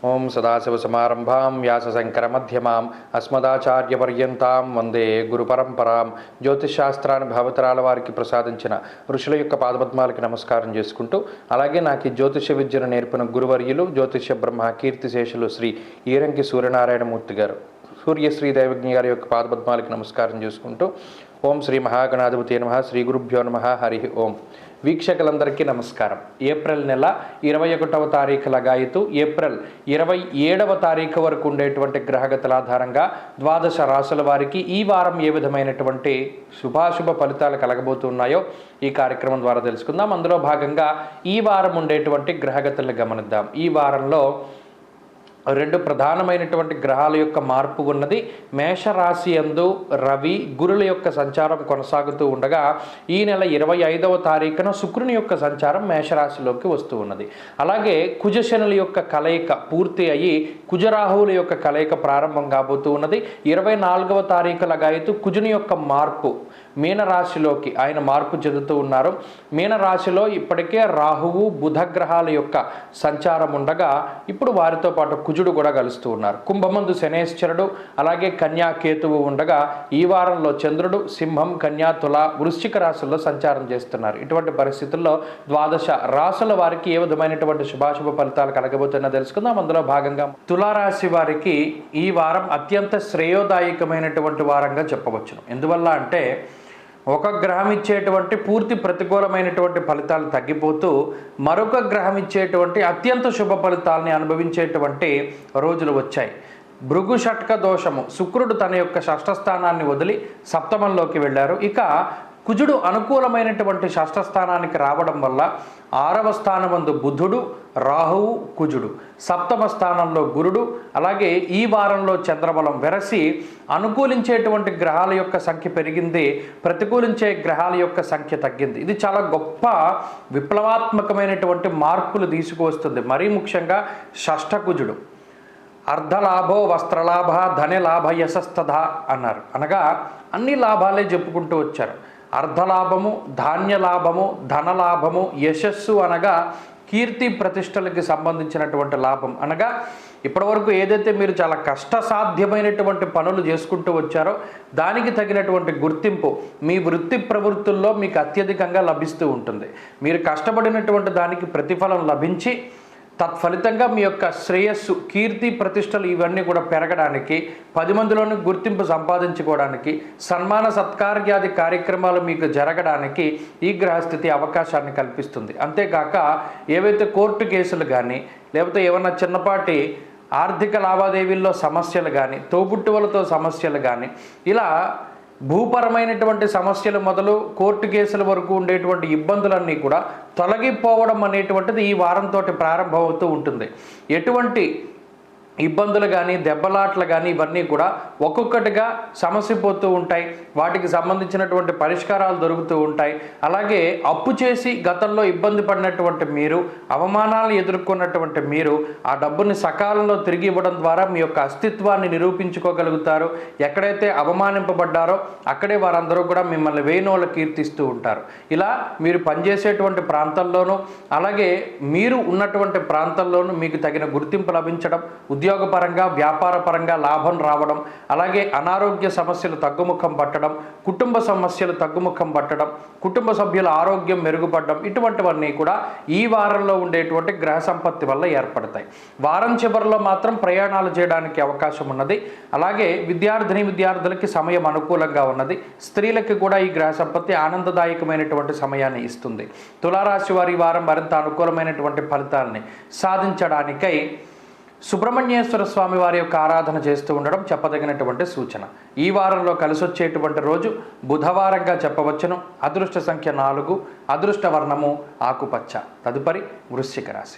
ఓం సదాశివసమారంభాం వ్యాసశంకరమధ్యమాం అస్మదాచార్యపర్యంతాం వందే గురుపరంపరాం. జ్యోతిషశాస్త్రాన్ని భావతరాల వారికి ప్రసాదించిన ఋషుల యొక్క పాదపద్మాలకి నమస్కారం చేసుకుంటూ, అలాగే నాకు ఈ జ్యోతిష విద్యను నేర్పిన గురువర్యులు జ్యోతిష బ్రహ్మ కీర్తిశేషులు శ్రీ ఈరంకి సూర్యనారాయణమూర్తి గారు, సూర్యశ్రీ దైవజ్ఞ గారి యొక్క పాదపద్మాలకి నమస్కారం చేసుకుంటూ, ఓం శ్రీ మహాగణాధిపతి నమః, శ్రీ గురుభ్యో నమః, హరి ఓం. వీక్షకులందరికీ నమస్కారం. ఏప్రిల్ నెల 21వ తారీఖు లగాయతు ఏప్రిల్ 27వ తారీఖు వరకు ఉండేటువంటి గ్రహగతుల ఆధారంగా ద్వాదశ రాశుల వారికి ఈ వారం ఏ విధమైనటువంటి శుభాశుభ ఫలితాలు కలగబోతున్నాయో ఈ కార్యక్రమం ద్వారా తెలుసుకుందాం. అందులో భాగంగా ఈ వారం ఉండేటువంటి గ్రహగతులను గమనిద్దాం. ఈ వారంలో రెండు ప్రధానమైనటువంటి గ్రహాల యొక్క మార్పు ఉన్నది. మేషరాశి యందు రవి గురుల యొక్క సంచారం కొనసాగుతూ ఉండగా ఈ నెల 25వ తారీఖున శుక్రుని యొక్క సంచారం మేషరాశిలోకి వస్తూ ఉన్నది. అలాగే కుజశనుల యొక్క కలయిక పూర్తి అయ్యి కుజరాహువుల యొక్క కలయిక ప్రారంభం కాబోతూ ఉన్నది. 24వ తారీఖు లగాయతు కుజుని యొక్క మార్పు మీనరాశిలోకి ఆయన మార్పు చెందుతూ ఉన్నారు. మీనరాశిలో ఇప్పటికే రాహువు బుధ గ్రహాల యొక్క సంచారం ఉండగా ఇప్పుడు వారితో పాటు కుజుడు కూడా కలుస్తూ ఉన్నారు. కుంభమందు శనేశ్వరుడు అలాగే కన్యా కేతువు ఉండగా ఈ వారంలో చంద్రుడు సింహం కన్యా తుల వృశ్చిక రాశుల్లో సంచారం చేస్తున్నారు. ఇటువంటి పరిస్థితుల్లో ద్వాదశ రాశుల వారికి ఏ విధమైనటువంటి శుభాశుభ ఫలితాలు కలగబోతున్నా తెలుసుకుందాం. అందులో భాగంగా తులారాశి వారికి ఈ వారం అత్యంత శ్రేయోదాయకమైనటువంటి వారంగా చెప్పవచ్చును. ఎందువల్ల అంటే ఒక గ్రహం ఇచ్చేటువంటి పూర్తి ప్రతికూలమైనటువంటి ఫలితాలు తగ్గిపోతూ మరొక గ్రహం ఇచ్చేటువంటి అత్యంత శుభ ఫలితాలని అనుభవించేటువంటి రోజులు వచ్చాయి. భృగు షట్క దోషము, శుక్రుడు తన యొక్క షష్ఠస్థానాన్ని వదిలి సప్తమంలోకి వెళ్ళారు. ఇక కుజుడు అనుకూలమైనటువంటి షష్ఠస్థానానికి రావడం వల్ల 6వ స్థానమందు బుధుడు రాహువు కుజుడు, 7వ స్థానంలో గురుడు, అలాగే ఈ వారంలో చంద్రబలం వెరసి అనుకూలించేటువంటి గ్రహాల యొక్క సంఖ్య పెరిగింది, ప్రతికూలించే గ్రహాల యొక్క సంఖ్య తగ్గింది. ఇది చాలా గొప్ప విప్లవాత్మకమైనటువంటి మార్పులు తీసుకువస్తుంది. మరీ ముఖ్యంగా షష్ఠ కుజుడు అర్ధలాభో వస్త్రలాభ ధనలాభ యశస్తథ అన్నారు. అనగా అన్ని లాభాలే చెప్పుకుంటూ వచ్చారు. అర్ధలాభము, ధాన్యలాభము, ధనలాభము, యశస్సు అనగా కీర్తి ప్రతిష్టలకి సంబంధించినటువంటి లాభం. అనగా ఇప్పటివరకు ఏదైతే మీరు చాలా కష్టసాధ్యమైనటువంటి పనులు చేసుకుంటూ వచ్చారో దానికి తగినటువంటి గుర్తింపు మీ వృత్తి ప్రవృత్తుల్లో మీకు అత్యధికంగా లభిస్తూ ఉంటుంది. మీరు కష్టపడినటువంటి దానికి ప్రతిఫలం లభించి తత్ఫలితంగా మీ యొక్క శ్రేయస్సు కీర్తి ప్రతిష్టలు ఇవన్నీ కూడా పెరగడానికి, 10 మందిలోని గుర్తింపు సంపాదించుకోవడానికి, సన్మాన సత్కార్యాది కార్యక్రమాలు మీకు జరగడానికి ఈ గ్రహస్థితి అవకాశాన్ని కల్పిస్తుంది. అంతేకాక ఏవైతే కోర్టు కేసులు కానీ లేకపోతే ఏమన్నా చిన్నపాటి ఆర్థిక లావాదేవీల్లో సమస్యలు కానీ, తోబుట్టువులతో సమస్యలు కానీ, ఇలా భూపరమైనటువంటి సమస్యలు మొదలు కోర్టు కేసుల వరకు ఉండేటువంటి ఇబ్బందులన్నీ కూడా తొలగిపోవడం అనేటువంటిది ఈ వారంతో ప్రారంభమవుతూ ఉంటుంది. ఎటువంటి ఇబ్బందులు కానీ దెబ్బలాట్లు కానీ ఇవన్నీ కూడా ఒక్కొక్కటిగా సమసిపోతూ ఉంటాయి. వాటికి సంబంధించినటువంటి పరిష్కారాలు దొరుకుతూ ఉంటాయి. అలాగే అప్పు చేసి గతంలో ఇబ్బంది పడినటువంటి మీరు, అవమానాలను ఎదుర్కొన్నటువంటి మీరు ఆ డబ్బుని సకాలంలో తిరిగి ఇవ్వడం ద్వారా మీ యొక్క అస్తిత్వాన్ని నిరూపించుకోగలుగుతారు. ఎక్కడైతే అవమానింపబడ్డారో అక్కడే వారందరూ కూడా మిమ్మల్ని వేణోళ్ళ కీర్తిస్తూ ఉంటారు. ఇలా మీరు పనిచేసేటువంటి ప్రాంతంలోనూ అలాగే మీరు ఉన్నటువంటి ప్రాంతంలోనూ మీకు తగిన గుర్తింపు లభించడం, ఉద్యోగపరంగా వ్యాపారపరంగా లాభం రావడం, అలాగే అనారోగ్య సమస్యలు తగ్గుముఖం పట్టడం, కుటుంబ సమస్యలు తగ్గుముఖం పట్టడం, కుటుంబ సభ్యుల ఆరోగ్యం మెరుగుపడడం, ఇటువంటివన్నీ కూడా ఈ వారంలో ఉండేటువంటి గ్రహ సంపత్తి వల్ల ఏర్పడతాయి. వారం చివరిలో మాత్రం ప్రయాణాలు చేయడానికి అవకాశం ఉన్నది. అలాగే విద్యార్థులకి సమయం అనుకూలంగా ఉన్నది. స్త్రీలకి కూడా ఈ గ్రహ సంపత్తి ఆనందదాయకమైనటువంటి సమయాన్ని ఇస్తుంది. తులారాశి వారి వారం మరింత అనుకూలమైనటువంటి ఫలితాలని సాధించడానికై సుబ్రహ్మణ్యేశ్వర స్వామి వారి యొక్క ఆరాధన చేస్తూ ఉండడం చెప్పదగినటువంటి సూచన. ఈ వారంలో కలిసొచ్చేటువంటి రోజు బుధవారంగా చెప్పవచ్చును. అదృష్ట సంఖ్య 4, అదృష్ట వర్ణము ఆకుపచ్చ. తదుపరి వృశ్చిక రాశి.